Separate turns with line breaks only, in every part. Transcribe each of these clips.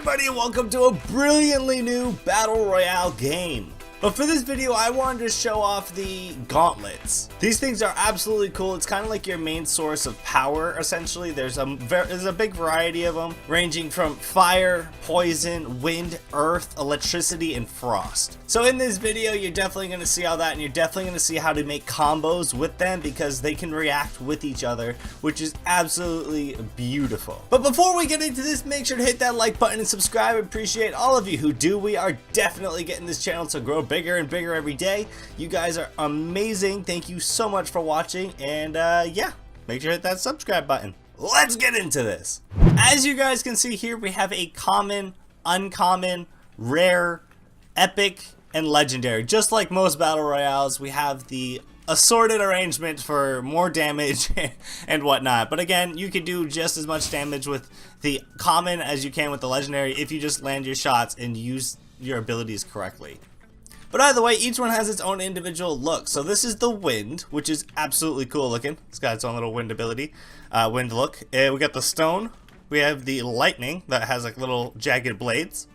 everybody, and welcome to a brilliantly new Battle Royale game. But for this video, I wanted to show off the gauntlets. These things are absolutely cool. It's kind of like your main source of power, essentially. There's a big variety of them, ranging from fire, poison, wind, earth, electricity, and frost. So in this video, you're definitely going to see all that, and you're definitely going to see how to make combos with them because they can react with each other, which is absolutely beautiful. But before we get into this, make sure to hit that like button and subscribe. I appreciate all of you who do. We are definitely getting this channel to grow bigger and bigger every day. You guys are amazing. Thank you so much for watching, and yeah, make sure to hit that subscribe button. Let's get into this. As you guys can see here, we have a common, uncommon, rare, epic, and legendary. Just like most battle royales, we have the assorted arrangement for more damage and whatnot. But again, you can do just as much damage with the common as you can with the legendary if you just land your shots and use your abilities correctly. But either way, each one has its own individual look. So this is the wind, which is absolutely cool looking. It's got its own little wind ability, wind look. We got the stone. We have the lightning that has like little jagged blades.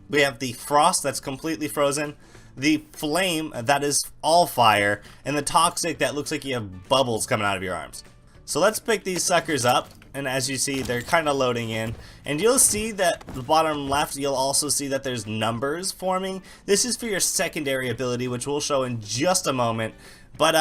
We have the frost that's completely frozen. The flame that is all fire. And the toxic that looks like you have bubbles coming out of your arms. So let's pick these suckers up. And as you see, they're kind of loading in, and you'll see that the bottom left, you'll also see that there's numbers forming. This is for your secondary ability, which we'll show in just a moment, but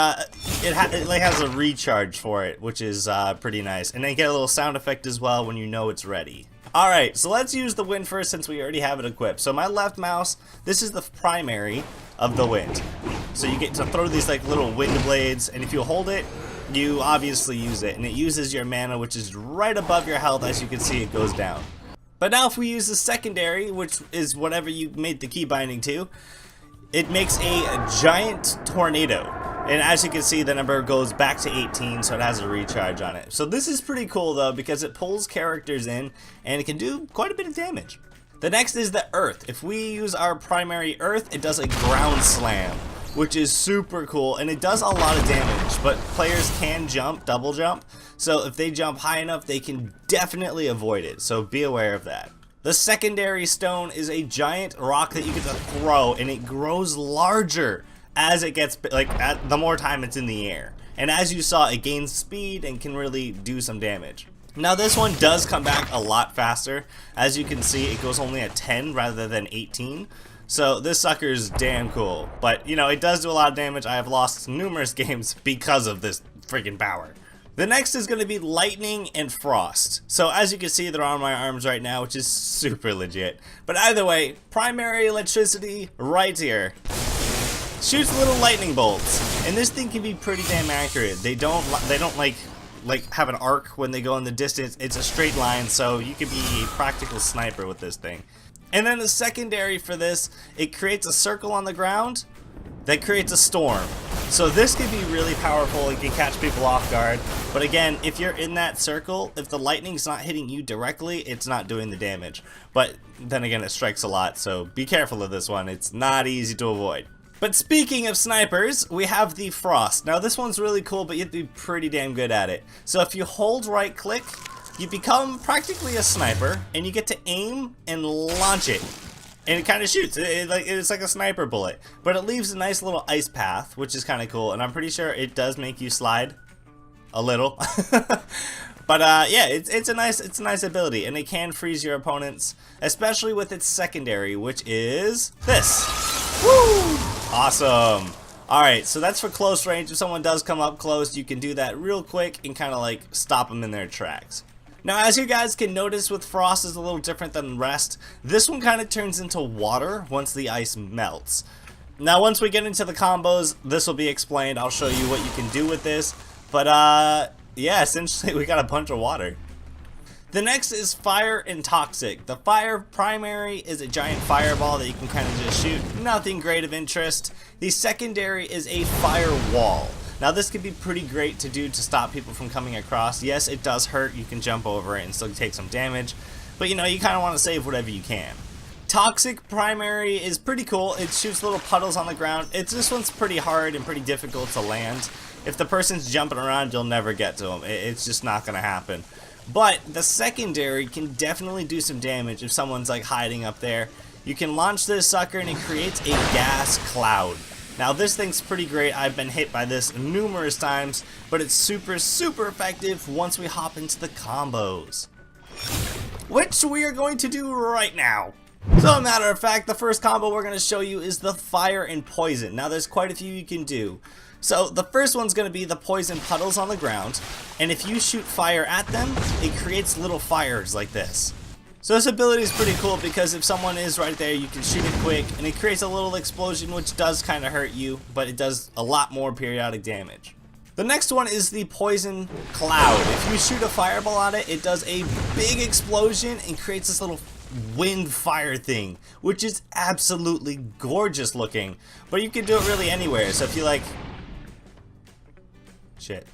it has a recharge for it, which is pretty nice. And then you get a little sound effect as well when you know it's ready. Alright, so let's use the wind first since we already have it equipped. So my left mouse, this is the primary of the wind. So you get to throw these like little wind blades, and if you hold it, you obviously use it, and it uses your mana, which is right above your health. As you can see, it goes down. But now if we use the secondary, which is whatever you made the key binding to, it makes a giant tornado. And as you can see, the number goes back to 18, so it has a recharge on it. So this is pretty cool though, because it pulls characters in, and it can do quite a bit of damage. The next is the earth. If we use our primary earth, it does a ground slam, which is super cool, and it does a lot of damage, but players can jump, double jump, so if they jump high enough, they can definitely avoid it, so be aware of that. The secondary stone is a giant rock that you get to throw, and it grows larger as it gets, the more time it's in the air. And as you saw, it gains speed and can really do some damage. Now this one does come back a lot faster. As you can see, it goes only at 10 rather than 18. So this sucker is damn cool, but you know, it does do a lot of damage. I have lost numerous games because of this freaking power. The next is going to be lightning and frost. So as you can see, they're on my arms right now, which is super legit. But either way, primary electricity right here shoots little lightning bolts, and this thing can be pretty damn accurate. They don't like have an arc when they go in the distance. It's a straight line, so you can be a practical sniper with this thing. And then the secondary for this, it creates a circle on the ground that creates a storm. So this can be really powerful. It can catch people off guard. But again, if you're in that circle, if the lightning's not hitting you directly, it's not doing the damage. But then again, it strikes a lot, so be careful of this one. It's not easy to avoid. But speaking of snipers, we have the frost. Now this one's really cool, but you have to be pretty damn good at it. So if you hold right click, you become practically a sniper, and you get to aim and launch it. And it kind of shoots. It's like a sniper bullet. But it leaves a nice little ice path, which is kind of cool. And I'm pretty sure it does make you slide a little. But yeah, it's a nice ability, and it can freeze your opponents, especially with its secondary, which is this. Woo! Awesome. Alright, so that's for close range. If someone does come up close, you can do that real quick and kind of like stop them in their tracks. Now, as you guys can notice, with frost is a little different than the rest. This one kind of turns into water once the ice melts. Now, once we get into the combos, this will be explained. I'll show you what you can do with this. But, yeah, essentially we got a bunch of water. The next is fire and toxic. The fire primary is a giant fireball that you can kind of just shoot. Nothing great of interest. The secondary is a firewall. Now this could be pretty great to do to stop people from coming across. Yes, it does hurt. You can jump over it and still take some damage. But you know, you kind of want to save whatever you can. Toxic primary is pretty cool. It shoots little puddles on the ground. This one's pretty hard and pretty difficult to land. If the person's jumping around, you'll never get to them. It's just not going to happen. But the secondary can definitely do some damage if someone's like hiding up there. You can launch this sucker and it creates a gas cloud. Now this thing's pretty great. I've been hit by this numerous times, but it's super effective once we hop into the combos, which we are going to do right now. So, a matter of fact, the first combo we're going to show you is the fire and poison. Now there's quite a few you can do. So the first one's going to be the poison puddles on the ground, and if you shoot fire at them, it creates little fires like this. So this ability is pretty cool because if someone is right there, you can shoot it quick, and it creates a little explosion which does kind of hurt you, but it does a lot more periodic damage. The next one is the poison cloud. If you shoot a fireball at it, it does a big explosion and creates this little wind fire thing, which is absolutely gorgeous looking, but you can do it really anywhere. So if you like... shit.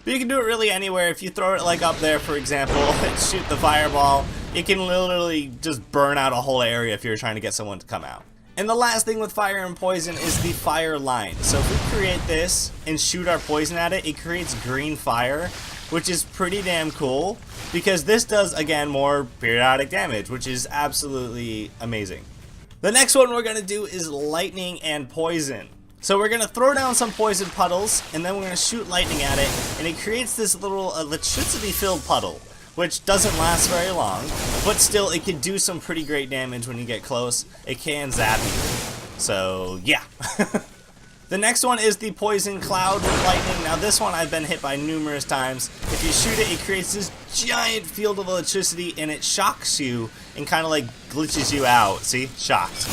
But you can do it really anywhere. If you throw it like up there, for example, and shoot the fireball, it can literally just burn out a whole area if you're trying to get someone to come out. And the last thing with fire and poison is the fire line. So if we create this and shoot our poison at it, it creates green fire, which is pretty damn cool because this does, again, more periodic damage, which is absolutely amazing. The next one we're going to do is lightning and poison. So we're going to throw down some poison puddles, and then we're going to shoot lightning at it, and it creates this little electricity-filled puddle, which doesn't last very long, but still it can do some pretty great damage when you get close. It can zap you. So, yeah. The next one is the poison cloud with lightning. Now this one I've been hit by numerous times. If you shoot it, it creates this giant field of electricity, and it shocks you and kind of like glitches you out. See? Shocked.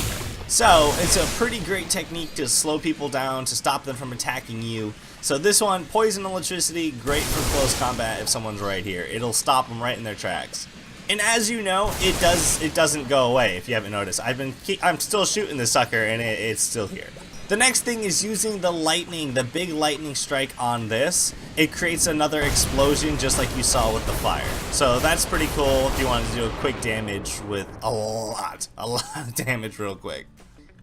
So, it's a pretty great technique to slow people down, to stop them from attacking you. So this one, poison electricity, great for close combat if someone's right here. It'll stop them right in their tracks. And as you know, it doesn't go away if you haven't noticed. I'm still shooting this sucker and it's still here. The next thing is using the lightning, the big lightning strike on this. It creates another explosion just like you saw with the fire. So that's pretty cool if you want to do a quick damage with a lot of damage real quick.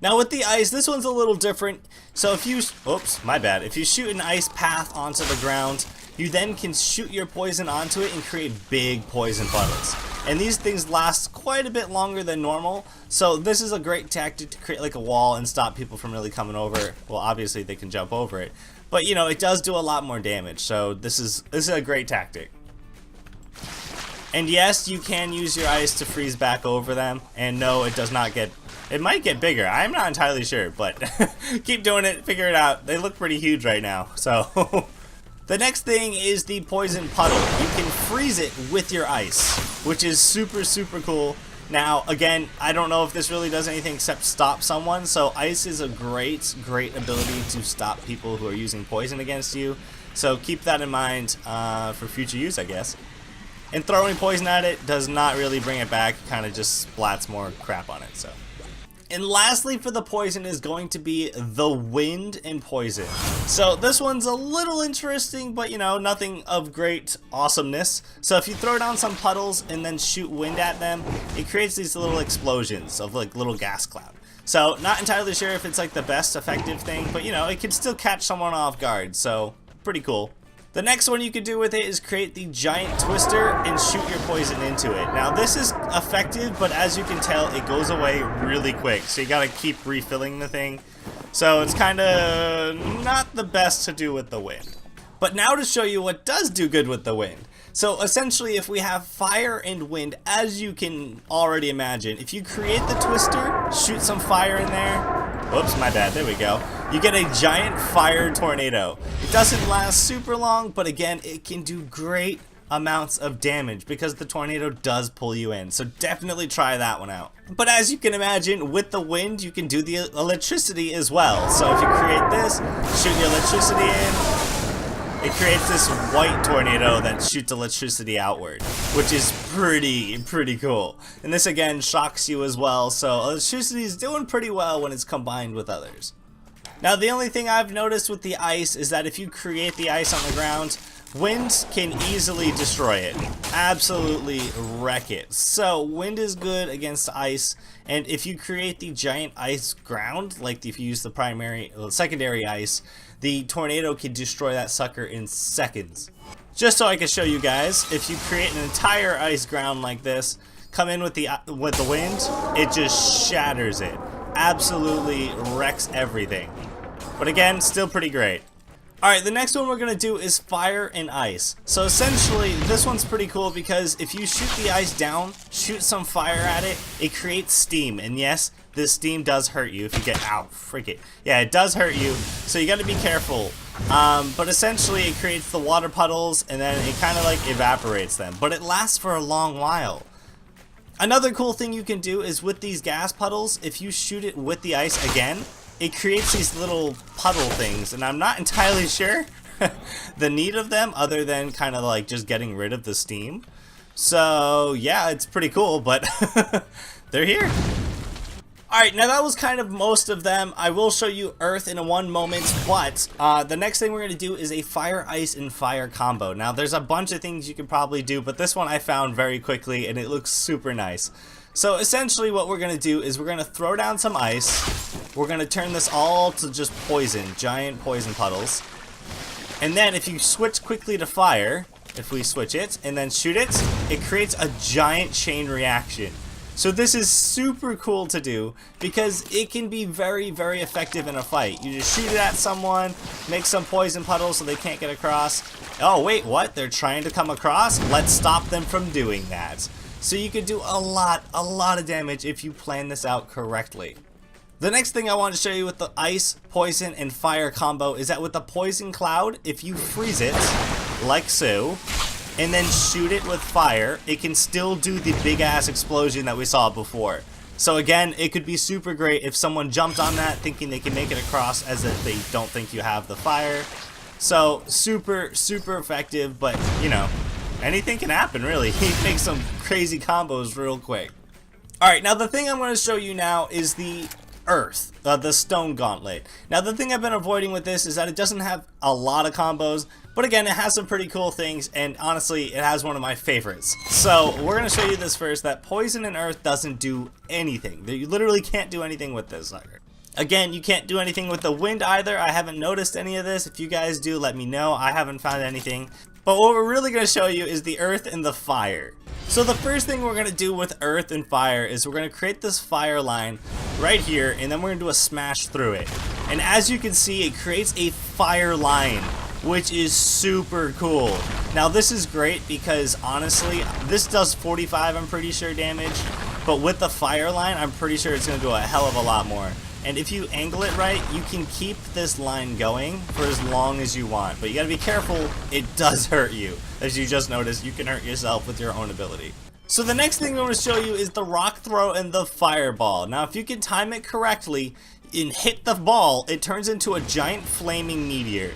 Now with the ice, this one's a little different. So if you, oops, my bad. If you shoot an ice path onto the ground, you then can shoot your poison onto it and create big poison puddles. And these things last quite a bit longer than normal. So this is a great tactic to create like a wall and stop people from really coming over. Well, obviously they can jump over it, but you know, it does do a lot more damage. So this is a great tactic. And yes, you can use your ice to freeze back over them. And no, it does not get, it might get bigger. I'm not entirely sure, but keep doing it, figure it out. They look pretty huge right now. So the next thing is the poison puddle. You can freeze it with your ice, which is super cool. Now, again, I don't know if this really does anything except stop someone. So ice is a great ability to stop people who are using poison against you. So keep that in mind for future use, I guess. And throwing poison at it does not really bring it back, kind of just splats more crap on it. So, and lastly for the poison is going to be the wind and poison. So this one's a little interesting, but you know, nothing of great awesomeness. So if you throw down some puddles and then shoot wind at them, it creates these little explosions of like little gas cloud. So not entirely sure if it's like the best effective thing, but you know, it can still catch someone off guard. So pretty cool. The next one you can do with it is create the giant twister and shoot your poison into it. Now this is effective, but as you can tell, it goes away really quick. So you gotta keep refilling the thing. So it's kinda not the best to do with the wind. But now to show you what does do good with the wind. So essentially if we have fire and wind, as you can already imagine, if you create the twister, shoot some fire in there, whoops, my bad, there we go. You get a giant fire tornado. It doesn't last super long, but again, it can do great amounts of damage because the tornado does pull you in. So definitely try that one out. But as you can imagine, with the wind, you can do the electricity as well. So if you create this, shoot your electricity in, it creates this white tornado that shoots electricity outward, which is pretty cool. And this again shocks you as well, so electricity is doing pretty well when it's combined with others. Now the only thing I've noticed with the ice is that if you create the ice on the ground, wind can easily destroy it. Absolutely wreck it. So wind is good against ice, and if you create the giant ice ground, like if you use the secondary ice, the tornado can destroy that sucker in seconds. Just so I can show you guys, if you create an entire ice ground like this, come in with the wind, it just shatters it. Absolutely wrecks everything. But again, still pretty great. Alright, the next one we're going to do is fire and ice. So essentially, this one's pretty cool because if you shoot the ice down, shoot some fire at it, it creates steam. And yes, this steam does hurt you if you get, ow, freak it. Yeah, it does hurt you, so you got to be careful. But essentially, it creates the water puddles and then it kind of like evaporates them. But it lasts for a long while. Another cool thing you can do is with these gas puddles, if you shoot it with the ice again, it creates these little puddle things, and I'm not entirely sure the need of them other than kind of like just getting rid of the steam. So yeah, it's pretty cool, but they're here. Alright, now that was kind of most of them. I will show you Earth in one moment, but the next thing we're going to do is a fire, ice, and fire combo. Now there's a bunch of things you can probably do, but this one I found very quickly and it looks super nice. So essentially what we're going to do is we're going to throw down some ice. We're going to turn this all to just poison, giant poison puddles. And then if you switch quickly to fire, if we switch it and then shoot it, it creates a giant chain reaction. So this is super cool to do because it can be very, very effective in a fight. You just shoot it at someone, make some poison puddles so they can't get across. Oh wait, what? They're trying to come across? Let's stop them from doing that. So you can do a lot of damage if you plan this out correctly. The next thing I want to show you with the ice, poison, and fire combo is that with the poison cloud, if you freeze it, like so, and then shoot it with fire, it can still do the big ass explosion that we saw before. So again, it could be super great if someone jumped on that thinking they can make it across as if they don't think you have the fire. So super effective, but you know, anything can happen really. He makes some crazy combos real quick. Alright, now the thing I'm going to show you now is the Earth, the stone gauntlet. Now the thing I've been avoiding with this is that it doesn't have a lot of combos, but again it has some pretty cool things, and honestly it has one of my favorites. So we're going to show you this first, that poison and earth doesn't do anything. You literally can't do anything with this sucker. Again, you can't do anything with the wind either. I haven't noticed any of this. If you guys do, let me know. I haven't found anything. But what we're really going to show you is the earth and the fire. So the first thing we're going to do with earth and fire is we're going to create this fire line right here, and then we're going to do a smash through it. And as you can see, it creates a fire line, which is super cool. Now this is great because honestly, this does 45, I'm pretty sure, damage. But with the fire line, I'm pretty sure it's going to do a hell of a lot more. And if you angle it right, you can keep this line going for as long as you want. But you gotta be careful, it does hurt you. As you just noticed, you can hurt yourself with your own ability. So the next thing I'm going to show you is the rock throw and the fireball. Now if you can time it correctly and hit the ball, it turns into a giant flaming meteor.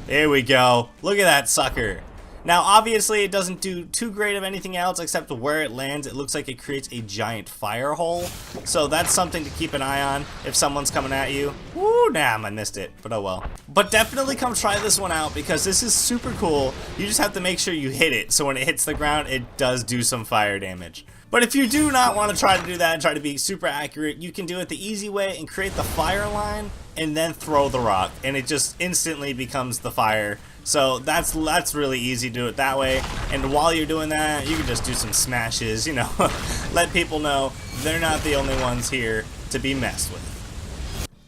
There we go. Look at that sucker. Now obviously it doesn't do too great of anything else except where it lands. It looks like it creates a giant fire hole. So that's something to keep an eye on if someone's coming at you. Woo, damn, I missed it, but oh well. But definitely come try this one out because this is super cool. You just have to make sure you hit it so when it hits the ground it does do some fire damage. But if you do not want to try to do that and try to be super accurate, you can do it the easy way and create the fire line and then throw the rock, and it just instantly becomes the fire. So that's really easy to do it that way. And while you're doing that, you can just do some smashes, you know, let people know they're not the only ones here to be messed with.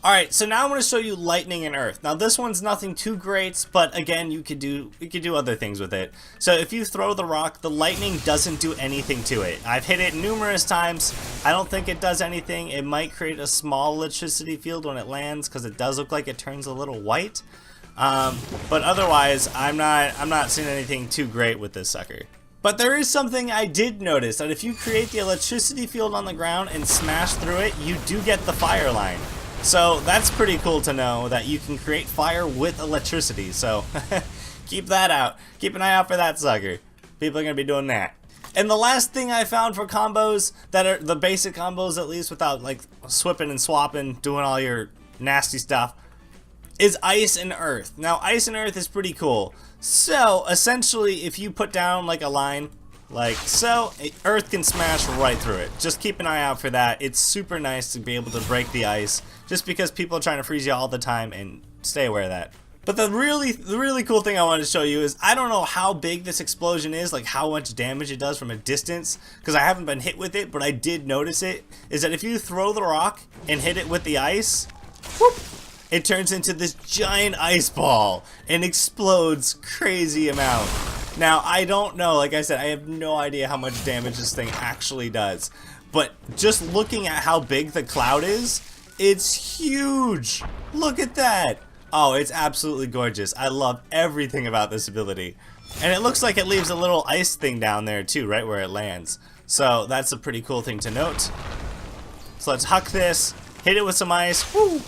Alright, so now I'm going to show you lightning and earth. Now this one's nothing too great, but again, you could do other things with it. So if you throw the rock, the lightning doesn't do anything to it. I've hit it numerous times. I don't think it does anything. It might create a small electricity field when it lands because it does look like it turns a little white. But otherwise, I'm not seeing anything too great with this sucker. But there is something I did notice, that if you create the electricity field on the ground and smash through it, you do get the fire line. So that's pretty cool to know that you can create fire with electricity. So keep that out. Keep an eye out for that sucker. People are going to be doing that. And the last thing I found for combos that are the basic combos, at least without like swipping and swapping, doing all your nasty stuff, is ice and earth. Now ice and earth is pretty cool. So essentially if you put down like a line like so, earth can smash right through it. Just keep an eye out for that. It's super nice to be able to break the ice just because people are trying to freeze you all the time, and stay aware of that. But the really cool thing I wanted to show you is I don't know how big this explosion is, like how much damage it does from a distance, because I haven't been hit with it, but I did notice it, is that if you throw the rock and hit it with the ice, whoop, it turns into this giant ice ball and explodes crazy amount. Now, I don't know, like I said, I have no idea how much damage this thing actually does, but just looking at how big the cloud is, it's huge. Look at that. Oh, it's absolutely gorgeous. I love everything about this ability. And it looks like it leaves a little ice thing down there too, right where it lands. So that's a pretty cool thing to note. So let's huck this, hit it with some ice. Woo!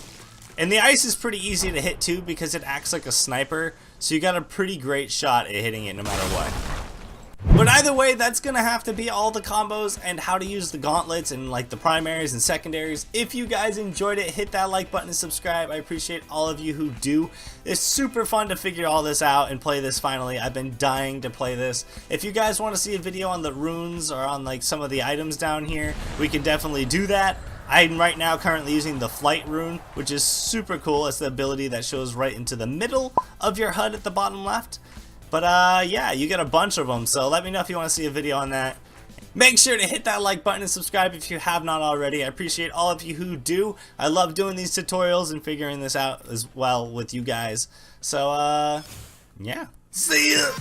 And the ice is pretty easy to hit too because it acts like a sniper. So you got a pretty great shot at hitting it no matter what. But either way, that's gonna have to be all the combos and how to use the gauntlets and like the primaries and secondaries. If you guys enjoyed it, hit that like button and subscribe. I appreciate all of you who do. It's super fun to figure all this out and play this finally. I've been dying to play this. If you guys want to see a video on the runes or on like some of the items down here, we can definitely do that. I'm right now currently using the flight rune, which is super cool. It's the ability that shows right into the middle of your HUD at the bottom left. But yeah, you get a bunch of them, so let me know if you want to see a video on that. Make sure to hit that like button and subscribe if you have not already. I appreciate all of you who do. I love doing these tutorials and figuring this out as well with you guys. So yeah, see ya!